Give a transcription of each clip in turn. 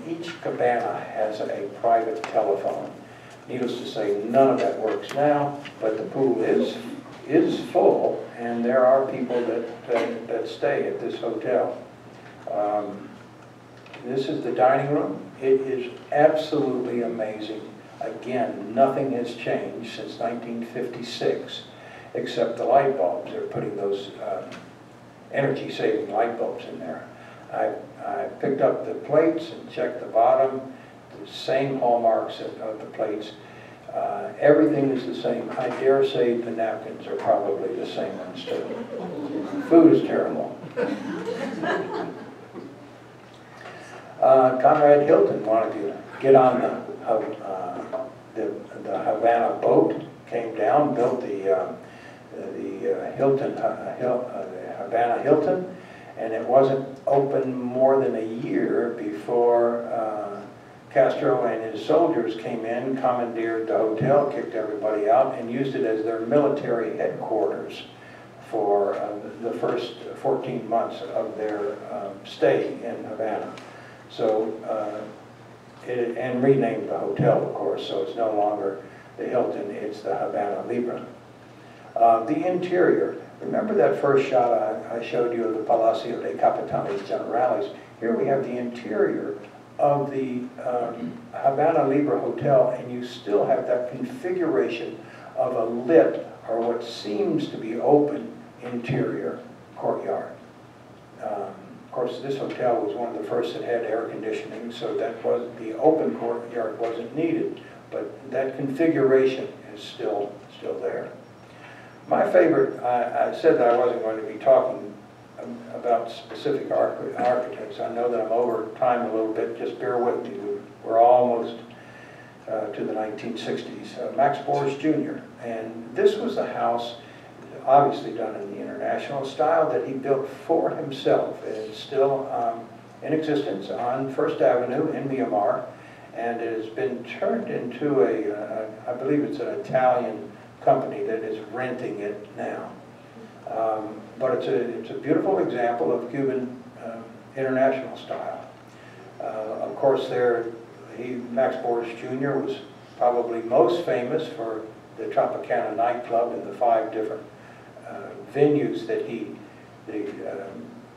Each cabana has a private telephone. Needless to say, none of that works now, but the pool is full, and there are people that stay at this hotel. This is the dining room. It is absolutely amazing. Again, nothing has changed since 1956, except the light bulbs. They're putting those energy-saving light bulbs in there. I picked up the plates and checked the bottom, the same hallmarks of the plates. Everything is the same. I dare say the napkins are probably the same ones too. Food is terrible. Conrad Hilton wanted to get on the Havana boat, came down, built the Havana Hilton, and it wasn't open more than a year before Castro and his soldiers came in, commandeered the hotel, kicked everybody out, and used it as their military headquarters for the first 14 months of their stay in Havana. So, and renamed the hotel, of course, so it's no longer the Hilton, it's the Havana Libre. The interior, remember that first shot I showed you of the Palacio de Capitanes Generales? Here we have the interior of the Havana Libre Hotel, and you still have that configuration of a lit, or what seems to be open, interior courtyard. Of course, this hotel was one of the first that had air conditioning, so that was the open courtyard wasn't needed, but that configuration is still there. My favorite, I said that I wasn't going to be talking about specific architects. I know that I'm over time a little bit. Just bear with me. We're almost to the 1960s. Max Boris Jr. And this was the house, obviously done in the international style, that he built for himself. It's still in existence on 1st Avenue in Myanmar, and it has been turned into I believe it's an Italian company that is renting it now. But it's a beautiful example of Cuban international style. Of course, Max Boris Jr. was probably most famous for the Tropicana nightclub and the 5 different venues that the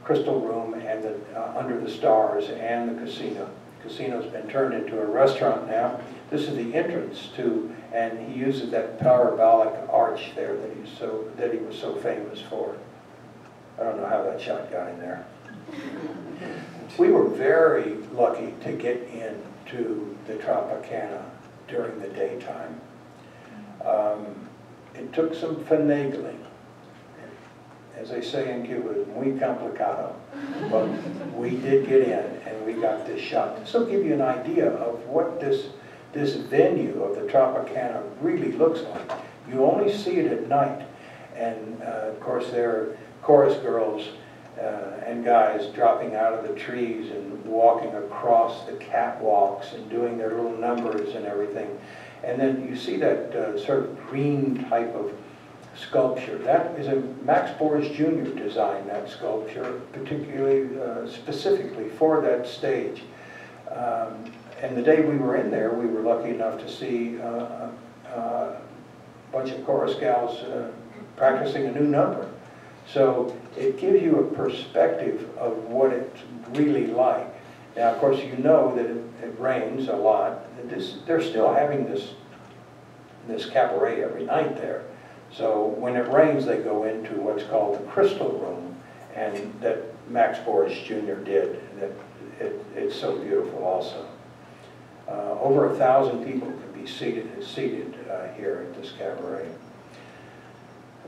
Crystal Room and the Under the Stars and the casino. The casino's been turned into a restaurant now. This is the entrance to, and he uses that parabolic arch there that he was so famous for. I don't know how that shot got in there. We were very lucky to get into the Tropicana during the daytime. It took some finagling. As they say in Cuba, muy complicado. But we did get in, and we got this shot. This will give you an idea of what this venue of the Tropicana really looks like. You only see it at night. And of course there are chorus girls and guys dropping out of the trees and walking across the catwalks and doing their little numbers and everything. And then you see that sort of green type of sculpture. That is a Max Boris Jr. designed that sculpture, particularly specifically for that stage. And the day we were in there, we were lucky enough to see a bunch of chorus gals practicing a new number. So it gives you a perspective of what it's really like. Now, of course, you know that it rains a lot. They're still having this cabaret every night there. So when it rains, they go into what's called the Crystal Room, and that Max Boris Jr. did. It's so beautiful also. Over 1,000 people can be seated here at this cabaret.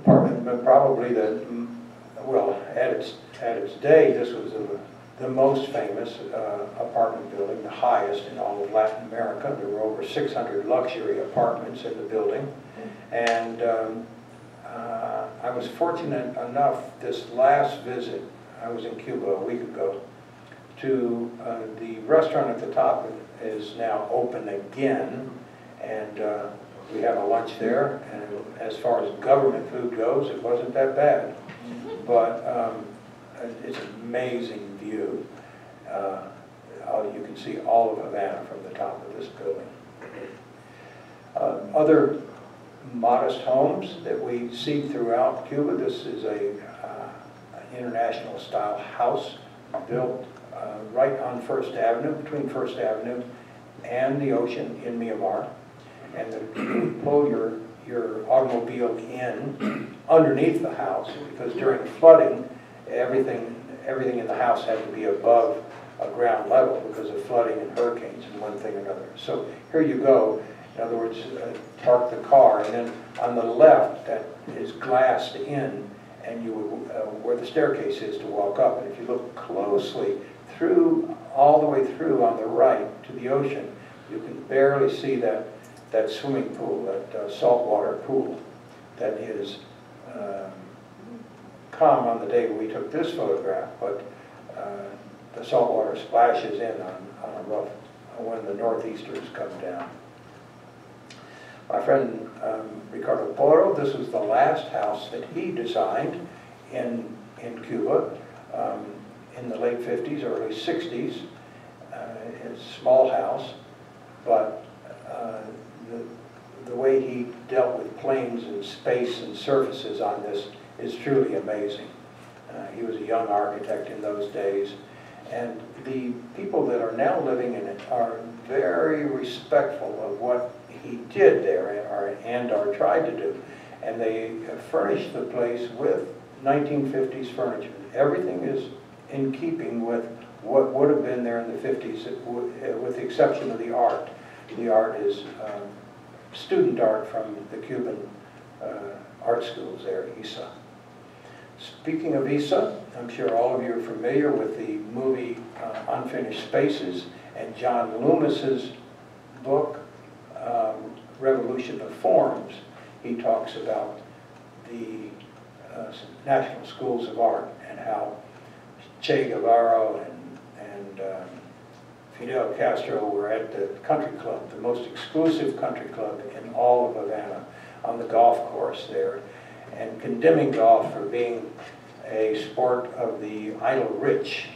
Probably at its day, this was the most famous apartment building, the highest in all of Latin America. There were over 600 luxury apartments in the building, and I was fortunate enough this last visit, I was in Cuba a week ago, to the restaurant at the top is now open again, and we had a lunch there, and as far as government food goes, it wasn't that bad. But it's an amazing view. you can see all of Havana from the top of this building. Other modest homes that we see throughout Cuba. This is an international style house built right on First Avenue, between First Avenue and the ocean in Myanmar. And you pull your automobile in underneath the house, because during flooding, everything in the house had to be above ground level because of flooding and hurricanes and one thing or another. So here you go. In other words, park the car, and then on the left, that is glassed in, and you would, where the staircase is to walk up. And if you look closely through, all the way through on the right to the ocean, you can barely see that swimming pool, that saltwater pool that is calm on the day we took this photograph, but the saltwater splashes in on a rough when the northeasters come down. My friend Ricardo Porro, this was the last house that he designed in Cuba in the late 50s, early 60s. It's a small house, but the way he dealt with planes and space and surfaces on this is truly amazing. He was a young architect in those days, and the people that are now living in it are very respectful of what he did there and are tried to do. And they furnished the place with 1950s furniture. Everything is in keeping with what would have been there in the 50s, with the exception of the art. The art is student art from the Cuban art schools there at ISA. Speaking of ISA, I'm sure all of you are familiar with the movie Unfinished Spaces and John Loomis's book, Revolution of Forms. He talks about the National Schools of Art and how Che Guevara and Fidel Castro were at the country club, the most exclusive country club in all of Havana, on the golf course there, and condemning golf for being a sport of the idle rich,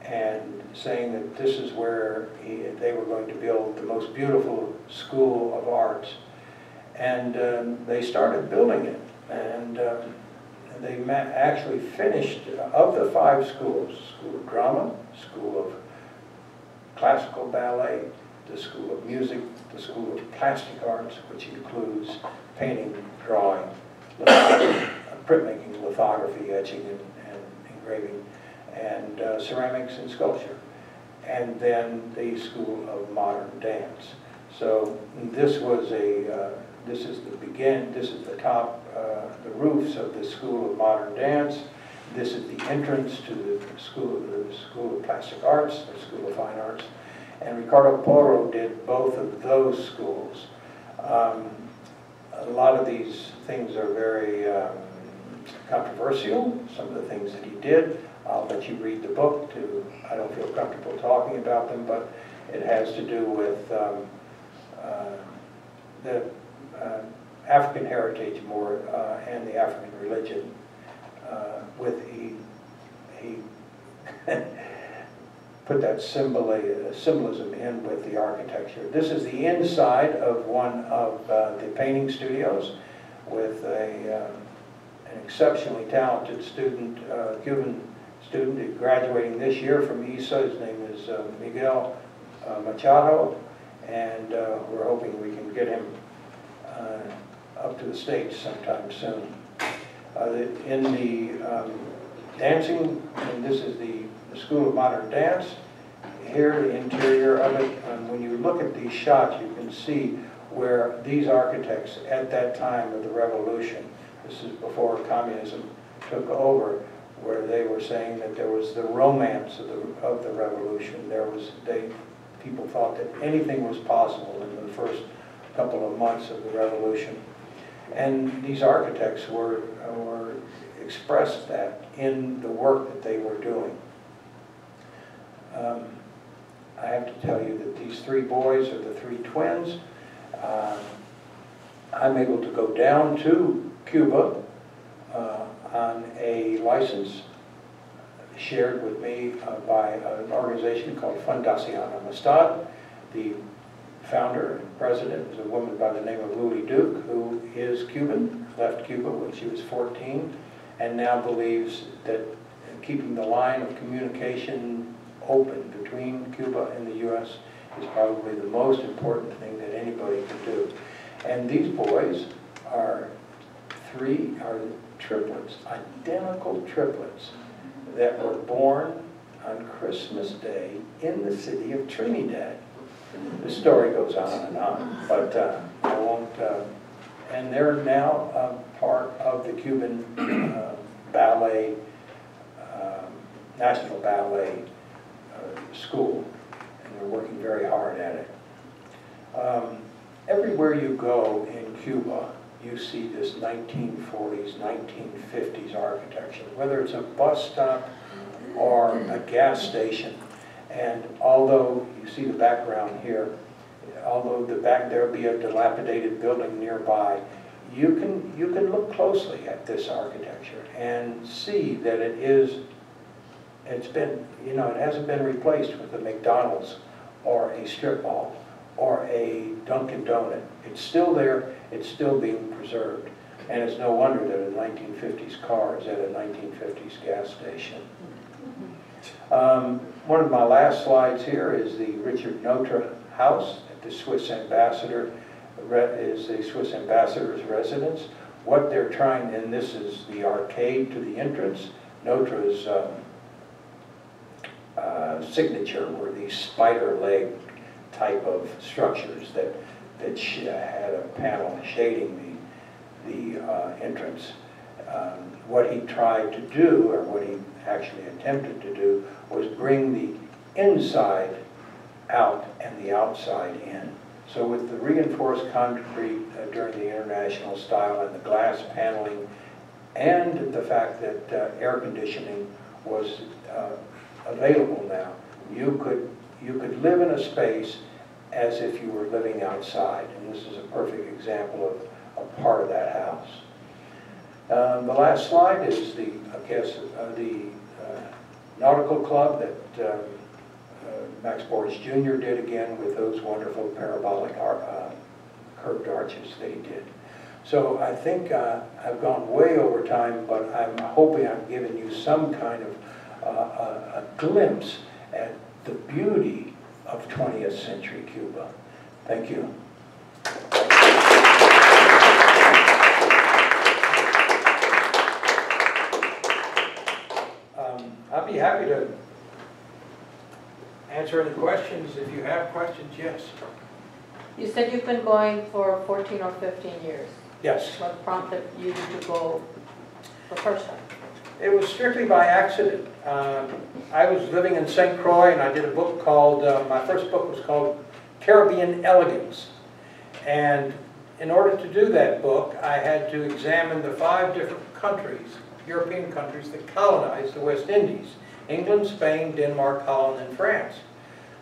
and saying that this is where they were going to build the most beautiful school of arts. And they started building it, and they actually finished, of the 5 schools, School of Drama, School of Classical Ballet, the School of Music, the School of Plastic Arts, which includes painting, drawing, printmaking, lithography, etching, and engraving, and ceramics and sculpture, and then the School of Modern Dance. So this was this is the top, the roofs of the School of Modern Dance. This is the entrance to the School of Plastic Arts, the School of Fine Arts, and Ricardo Porro did both of those schools. A lot of these things are very controversial, some of the things that he did. I'll let you read the book too. I don't feel comfortable talking about them, but it has to do with the African heritage more and the African religion. He put that symbolism in with the architecture. This is the inside of one of the painting studios with an exceptionally talented student, Cuban student graduating this year from ISA. His name is Miguel Machado, and we're hoping we can get him up to the States sometime soon. In the dancing, and this is the School of Modern Dance. Here, the interior of it, when you look at these shots, you can see where these architects at that time of the revolution, this is before communism took over, where they were saying that there was the romance of the revolution. People thought that anything was possible in the first couple of months of the revolution. And these architects expressed that in the work that they were doing. I have to tell you that these 3 boys are the 3 twins. I'm able to go down to Cuba on a license shared with me by an organization called Fundación Amistad. The founder and president is a woman by the name of Luli Duke, who is Cuban, left Cuba when she was 14, and now believes that keeping the line of communication open between Cuba and the U.S. is probably the most important thing that anybody can do. And these boys are triplets, identical triplets, that were born on Christmas Day in the city of Trinidad. The story goes on, but I won't. And they're now part of the Cuban ballet, National Ballet School, and they're working very hard at it. Everywhere you go in Cuba, you see this 1940s, 1950s architecture, whether it's a bus stop or a gas station. And although you see the background here, although there'll be a dilapidated building nearby, you can look closely at this architecture and see that it hasn't been replaced with a McDonald's or a strip mall or a Dunkin' Donut. It's still there, it's still being preserved. And it's no wonder that a 1950s car is at a 1950s gas station. One of my last slides here is the Richard Neutra house at the Swiss ambassador, is the Swiss ambassador's residence. What they're trying, and this is the arcade to the entrance. Neutra's signature were these spider leg type of structures that had a panel shading the entrance. What he tried to do, or what he actually attempted to do, was bring the inside out and the outside in. So with the reinforced concrete during the international style and the glass paneling, and the fact that air conditioning was available now, you could live in a space as if you were living outside, and this is a perfect example of a part of that house. The last slide is the nautical club that Max Boris Jr. did again with those wonderful parabolic curved arches that he did. So I think I've gone way over time, but I'm hoping I've given you some kind of a glimpse at the beauty of 20th century Cuba. Thank you. I'll be happy to answer any questions. If you have questions, yes. You said you've been going for 14 or 15 years. Yes. What prompted you to go the first time? It was strictly by accident. I was living in St. Croix, and I did a book called, my first book was called Caribbean Elegance. And in order to do that book, I had to examine the 5 different countries, European countries, that colonized the West Indies: England, Spain, Denmark, Holland, and France.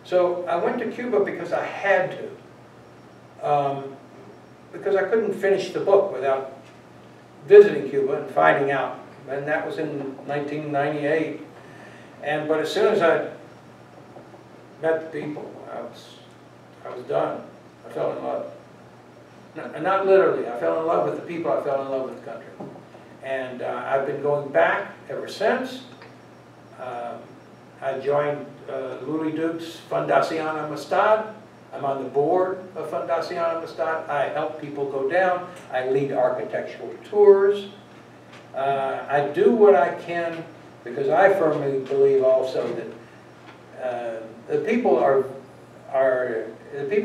So I went to Cuba because I had to, because I couldn't finish the book without visiting Cuba and finding out. And that was in 1998. But as soon as I met the people, I was done. I fell in love. Not literally. I fell in love with the people. I fell in love with the country. And I've been going back ever since. I joined Luli Duke's Fundación Amistad. I'm on the board of Fundación Amistad. I help people go down. I lead architectural tours. I do what I can, because I firmly believe also that the people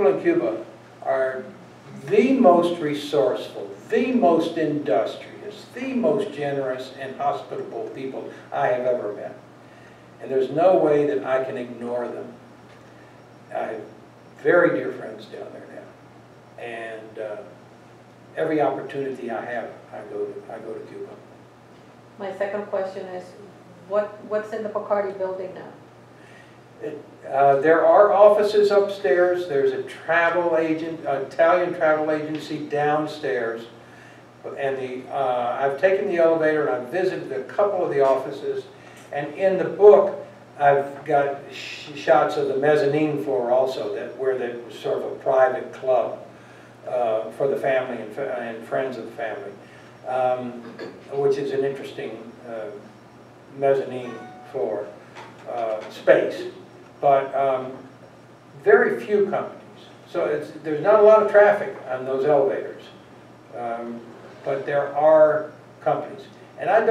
in Cuba are the most resourceful, the most industrious, the most generous and hospitable people I have ever met. And there's no way that I can ignore them. I have very dear friends down there now, and every opportunity I have, I go to Cuba. My second question is, what's in the Bacardi building now? There are offices upstairs. There's a Italian travel agency downstairs, and I've taken the elevator and I've visited a couple of the offices, And in the book, I've got shots of the mezzanine floor also, where there was sort of a private club for the family and friends of the family, which is an interesting mezzanine floor space. But very few companies. So there's not a lot of traffic on those elevators. But there are companies. And I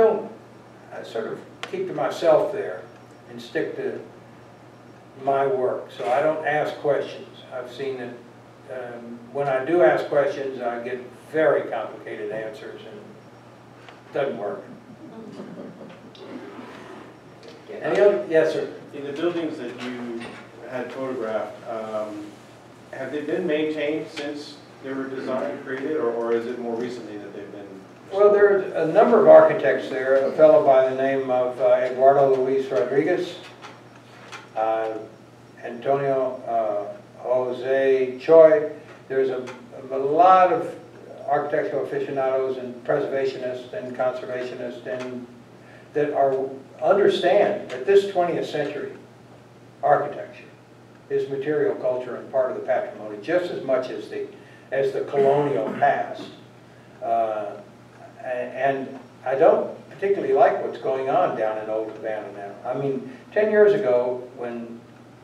sort of keep to myself there and stick to my work. So I don't ask questions. I've seen that when I do ask questions, I get very complicated answers, and it doesn't work. Any other? Yes, sir. In the buildings that you had photographed, have they been maintained since they were designed and created, or is it more recently that they've been? Well, there's a number of architects there. A fellow by the name of Eduardo Luis Rodriguez, Antonio Jose Choi. There's a lot of architectural aficionados and preservationists and conservationists that understand that this 20th century architecture is material culture and part of the patrimony just as much as the colonial past. And I don't particularly like what's going on down in Old Havana now. I mean, 10 years ago when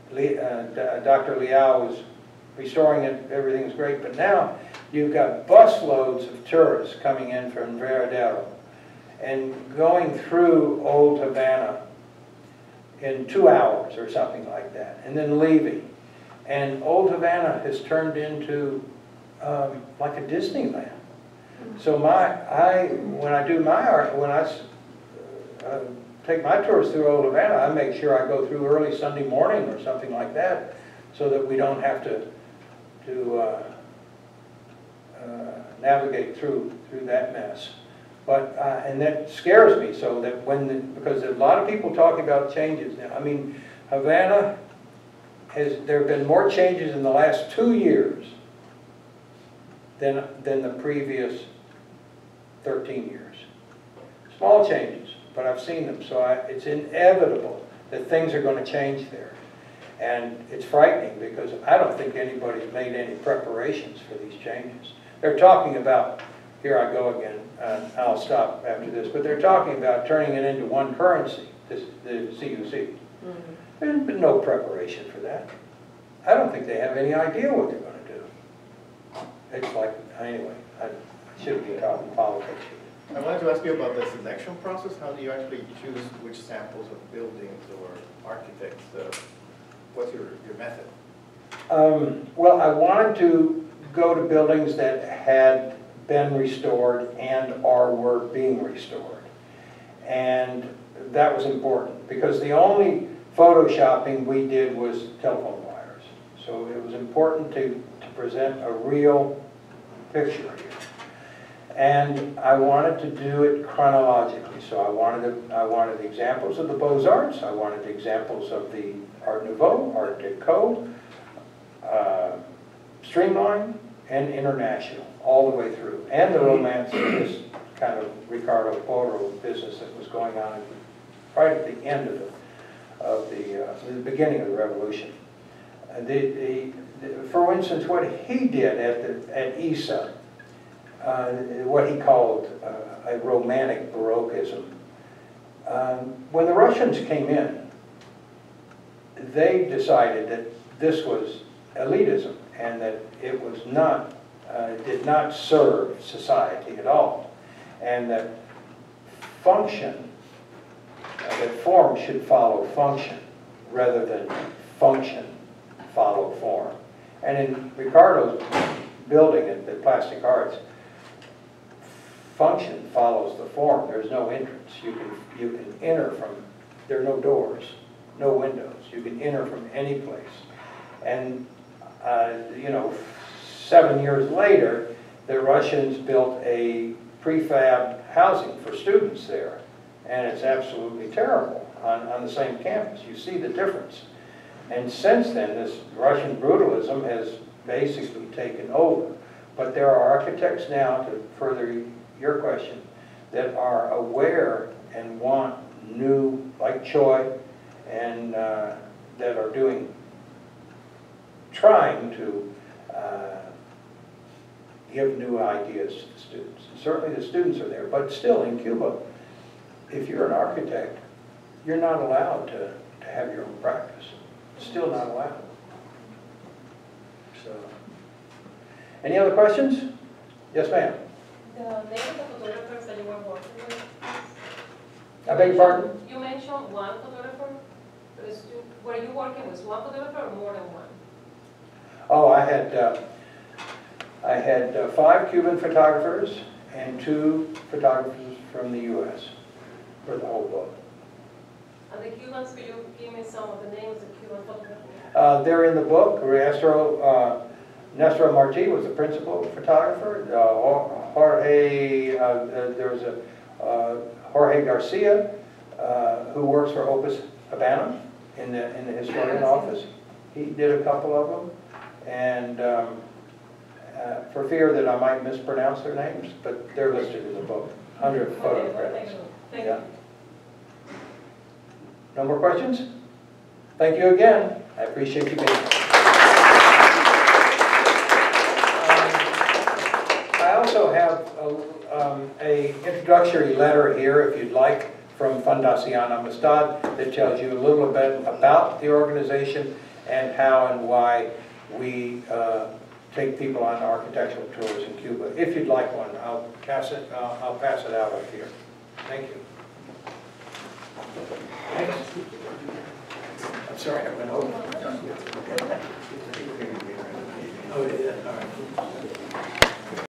Dr. Liao was restoring it, everything was great, but now you've got busloads of tourists coming in from Veradero and going through Old Havana in 2 hours or something like that, and then leaving. And Old Havana has turned into like a Disneyland. So when I do my art, when I take my tours through Old Havana, I make sure I go through early Sunday morning or something like that, so that we don't have to navigate through that mess. But and that scares me, so that because there's a lot of people talking about changes now. I mean, Havana there have been more changes in the last 2 years than the previous 13 years. Small changes, but I've seen them, so it's inevitable that things are going to change there. And it's frightening because I don't think anybody's made any preparations for these changes. They're talking about, here I go again, I'll stop after this, but they're talking about turning it into one currency, the CUC. Mm-hmm. There's been no preparation for that. I don't think they have any idea what they're going to do. It's like, anyway, I shouldn't be talking politics. I wanted to ask you about the selection process. How do you actually choose which samples of buildings or architects? What's your method? Well, I wanted to go to buildings that had been restored and or were being restored. And that was important because the only photoshopping we did was telephone wires. So it was important to present a real picture here. And I wanted to do it chronologically. So I wanted examples of the Beaux-Arts, I wanted examples of the Art Nouveau, Art Deco, Streamline, and International, all the way through. And the romance of this kind of Ricardo Porro business that was going on right at the end of the beginning of the revolution. For instance, what he did at ISA, what he called a romantic Baroquism. When the Russians came in, they decided that this was elitism and that it was not, did not serve society at all, and that function, that form should follow function rather than function follow form. And in Ricardo's building at the Plastic Arts, function follows the form. There's no entrance. You can enter from, there are no doors, no windows. You can enter from any place. And you know, 7 years later, the Russians built a prefab housing for students there, and it's absolutely terrible on the same campus. You see the difference. And since then, this Russian brutalism has basically taken over. But there are architects now, to further your question, that are aware and want new, like Choi, and that are trying to give new ideas to the students. Certainly the students are there, but still in Cuba, if you're an architect, you're not allowed to have your own practice. Still not allowed. So, any other questions? Yes, ma'am. The name of the photographers that you were working with? I beg your pardon? You mentioned one photographer. Were you working with one photographer or more than one? Oh, I had 5 Cuban photographers and 2 photographers from the U.S. for the whole book. And the Cubans, could you give me some of the names of Cuban photographers? They're in the book. Nestor Marti was the principal photographer. There's a Jorge Garcia who works for Opus Havana in the historian office. He did a couple of them, and for fear that I might mispronounce their names, but they're listed in the book under photo credits. Thank Yeah. you. No more questions? Thank you again. I appreciate you being here. I also have a introductory letter here, if you'd like, from Fundación Amistad that tells you a little bit about the organization and how and why we take people on architectural tours in Cuba. If you'd like one, I'll pass it out up here. Thank you. Thanks. I'm sorry, I went over. Oh, yeah, all right.